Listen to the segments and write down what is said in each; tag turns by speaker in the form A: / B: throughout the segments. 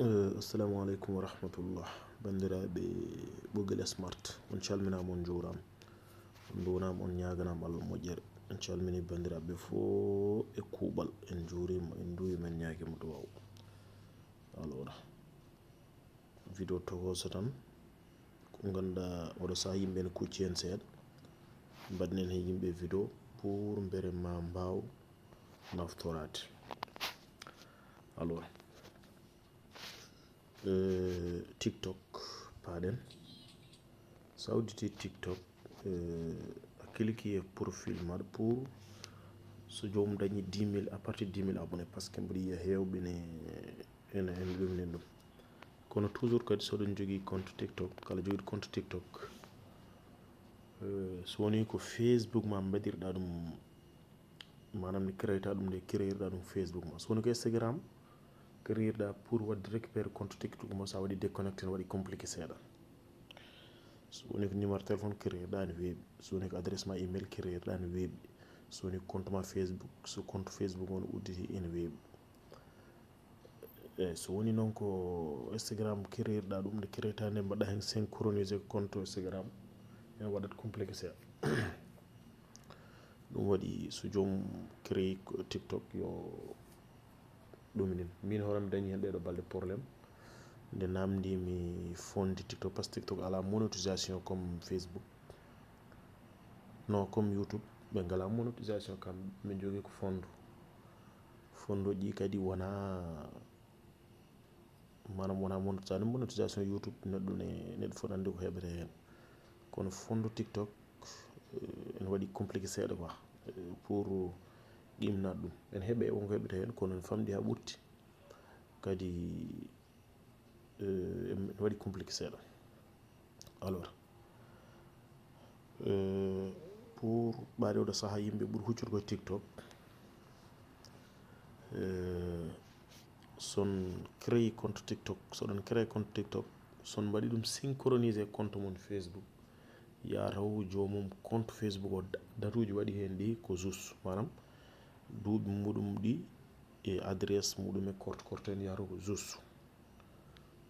A: assalamu alaikum wa rahmatullah bandiraɓe ɓoggol smart on calminama on jurama on donama on ñaganama Allah moƴƴere on calmini bandiraɓe fo e kuuɓal en jurima en duwima en ñaguima duwaw alors vidéo togoso tan ko ganduɗa oɗo saaha yimɓe ne kucci hen seeɗa mbaɗnen hen yimɓe vidéo pour beere ma mbaw naftorade alors TikTok pardon sa udditi TikTok a cliquer e profil maɗa pour so jomum dañi 10 000 à partir de 10 000 abonnés par ce que mbiɗa yiya hewɓe ene ɗumnin ɗum kono toujours kadi soɗon jogui compte TikTok kala joguiɗo compte TikTok so woni ko Facebook ma mbaɗirɗa ɗum manam ni créeta ɗum nde créirɗa ɗum Facebook ma so woni ko Instagram créirɗa pour wadde récupérer compte TikTok mo sa waɗi déconnecté ne waɗi compliqué seeɗa so woni ko numéro téléphone créirɗa ne weeɓi so woni ko adresse ma email créirɗa ne weeɓi so woni compte ma Facebook so compte Facebook on udditi ene weeɓi eyyi so woni noon ko Instagram créirɗa ɗum nde créeta nde mbaɗɗa hen synchronisé compte Instagram ene waɗat compliqué seeɗa ɗum waɗi so joomum créé TikTok yo ɗuminin min hoore mi dañi hen ɗeɗo balɗe probléme nde namdimi fonde TikTok par ce que TikTok ala monétisation comme Facebook non comme YouTube ɓe ngala monétisation kam min jogui ko fondoji kadi wona manam wona monétisation YouTube neɗɗo foti andi ko heɓete hen kono fondo TikTok ene waɗi compliqué seeɗa quoi pour qimnade ɗum ene heeɓe wonko heɓete hen kono ne famɗi ha ɓurti kadi ene waɗi compliqué seeɗa alors pour ɓaade oɗo saaha yimɓe ɓuuri huccude koye TikTok son créé compte TikTok soɗon créé compte TikTok son mbaɗi ɗum synchronisé compte mon Facebook yataw jomum compte Facebook o datuji waɗi hen ɗi ko juste manam duuɓi muɗum ɗi e adresse muɗum e korte en yataw ko juste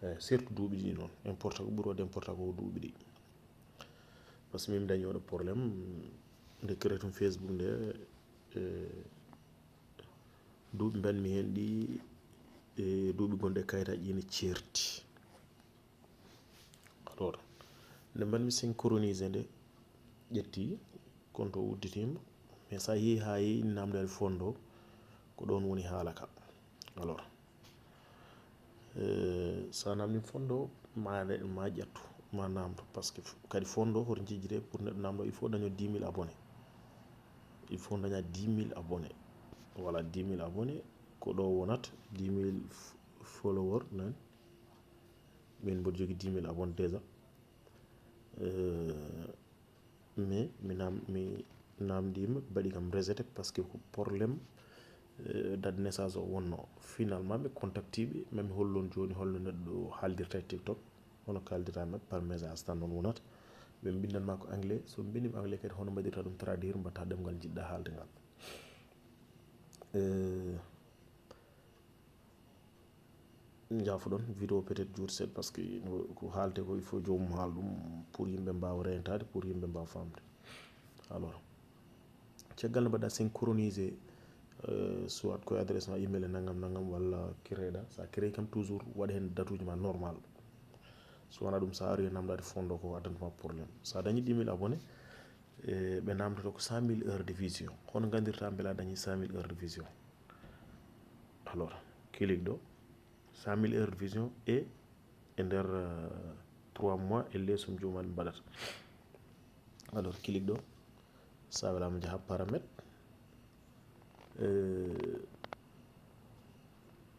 A: eyyi surtout duuɓi ɗi noon important ko ɓuuri wadde important ko duuɓi ɗi par ce que min dañi oɗo probléme nde créé tum Facebook nde duuɓi mbanmi hen ɗi e duuɓi gonɗi e kayitaji ɗi ne certi alors nde mbanmi synchronisé nde ƴetti compte o udditima mais sa yeehi ha yeehi namdade fondo ko ɗon woni haala ka alors sa namdima fondo ma ƴettu ma namdo par ce que kadi fondo hoto jejjire pour neɗɗo namdo il faut daño 10 000 abonnés il faut daña 10 000 abonnés voilà 10 000 abonnés ko ɗo wonata 10 000 followers nan min mboɗo jogui 10 000 abonnés déjà mais mi namdima baɗi kam rejeté par ce que ko probléme date naissance o wonno finalement mi contacti ɓe mami hollon joni holno neɗɗo haaldirta e TikTok hono kaldira mabɓe par message tan noon wonata ɓe bindanma ko anglais so bindima anglais kadi hono mbaɗirta ɗum traduire mbatta ɗemgal jiɗɗa haalde ngal jafoɗon vidéo peut être juuti seeɗa par ce que ko haalte ko il faut jomum haala ɗum pour yimɓe mbawa rentade pour yimɓe mbawa famde alors caggal nde mbaɗɗa synchronisé soit koye adresse ma email e naggam walla créeɗa sa créé kam toujours waɗa hen datuji ma normal so wona ɗum sa ari e namdade fondo ko addantuma probléme sa dañi 10 000 abonnés ɓe namdoto ko 100 000 heures de vision hono gandirta beela dañi 100 000 heures de vision alors clique ɗo 100 000 heures de vision e nder 3 mois e leesum jomumen mbaɗata alors clique ɗo sa welama jaaha paramètre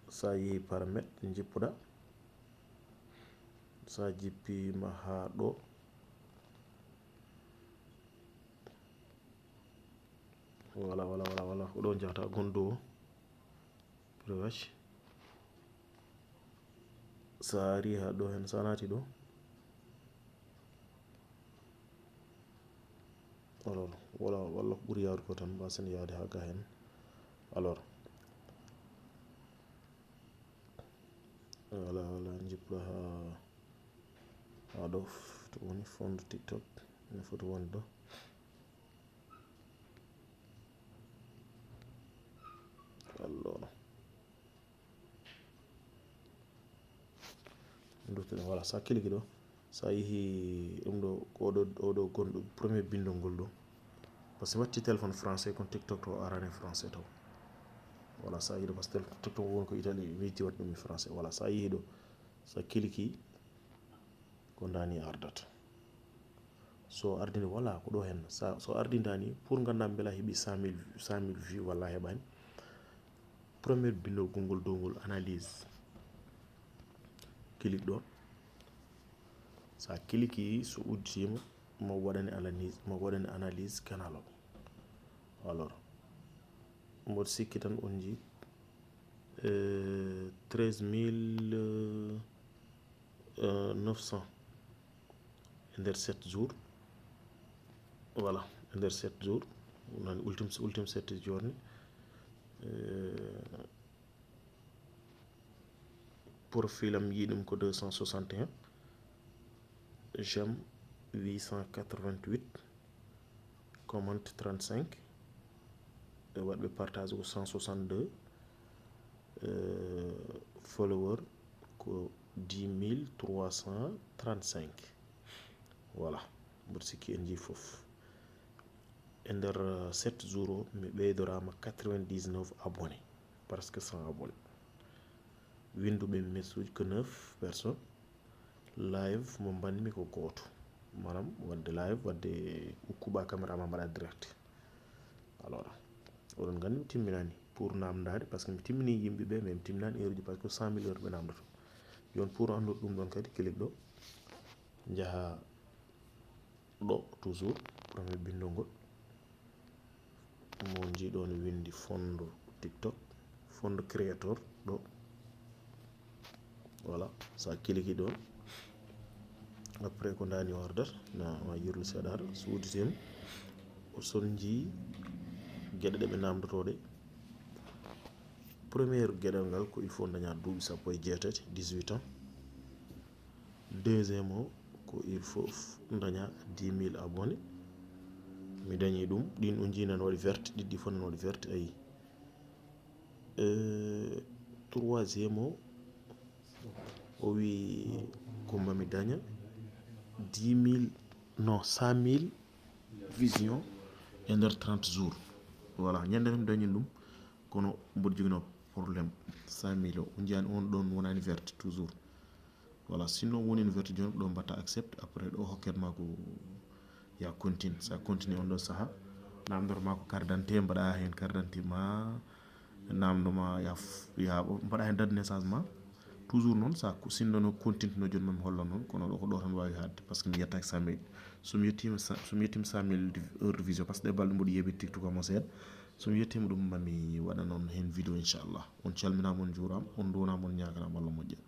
A: sa yeehi paramètre jippuɗa sa jippima ha ɗo voilà ko ɗon jahata gonɗo wacci sa ari ha ɗo hen sa naati ɗo alors voilà walla ko ɓuuri yawde ko tan mbasen yawde ha ga hen alors wala jippɗo ha ɗo to woni fondu TikTok no foti woni ɗo. Allora duttuɗen voilà sa kiliki ɗo sa yeehi ɗum ɗo oɗo gonɗo premier bindol ngol ɗo par ce que watti téléphone français kon TikTok to arane français taw voilà sa yeehi ɗo par ce que TikTok woni ko Italie weyti waɗi ɗum e français voilà sa yeehi ɗo sa kiliki ko dani ardata so ardini voilà ko ɗo hen so ardintani pour gandam beela heeɓi 100 000 vues walla heɓani premier bindol gongol dow ngol analyse clique ɗo sa kiliki so udditima mo waɗani analyse canal o alors mboɗo sikki tan on ji 13 900 e nder 7 jours voilà e nder 7 jours nani ultime 7 journée profil am yiɗum ko 261 j'aime 888 commente 35 waɗɓe partage ko 162 follower ko 10 335 voilà mboɗo sikki en jii foof e nder 7 jours o mi ɓeydorama 99 abonné presque 100 abonné winduɓe message ko 9 personnes live mo banmi ko goto manam wadde live wadde ukkuɓa caméra ma mbaɗa direct alors oɗon gandi mi timminani pour namdade par ce que mi timmini yimɓeɓe mais mi timminani heure ji par ce que 100 000 heure ɓe namdoto joni pour andude ɗum ɗon kadi clique ɗo jaaha ɗo toujours premier bindol ngol mo jiiɗo no windi fondu TikTok fondu créateur ɗo voilà sa kiliki ɗon après ko dani o ardata ma yirlu seeɗa ara so udditima son jii gueɗe ɗeɓe namdotoɗe premiére gueɗal ngal ko il faut daña duuɓi 18 ans deuxième o ko il faut daña 10 000 abonné mi dañi ɗum ɗin o jii nane waɗi verte ɗiɗɗi fof nane waɗi verte ayi troisiéme o wi ko mami daña 10 000 non 100 000 vision e nder 30 jours voilà ñande mi dañi ɗum kono mboɗo jogino probléme 100 000 o jiyani on ɗon wonani verte toujours voilà sinon woni verte joni ɗo mbatta accepte après ɗo hokkatma ko ya continue sa continue on ɗon saaha namdoroma ko carte d'identité mbaɗa hen carte d'identité ma namdoma ya mbaɗa hen date naissance ma toujours noon sa sinno no continue no joni mami hollo noon kono ɗo ko ɗo tan wawi hadde par ce que mi yettaki 100 000 somi yettima 100 000 heure de vision par ce que ɗe balɗe mboɗo yeeɓi TikTok amo seeɗa somi yettima ɗum mami waɗa noon hen vidéo inchallah on calminama on juurama on donama on ñaganama Allah moƴƴere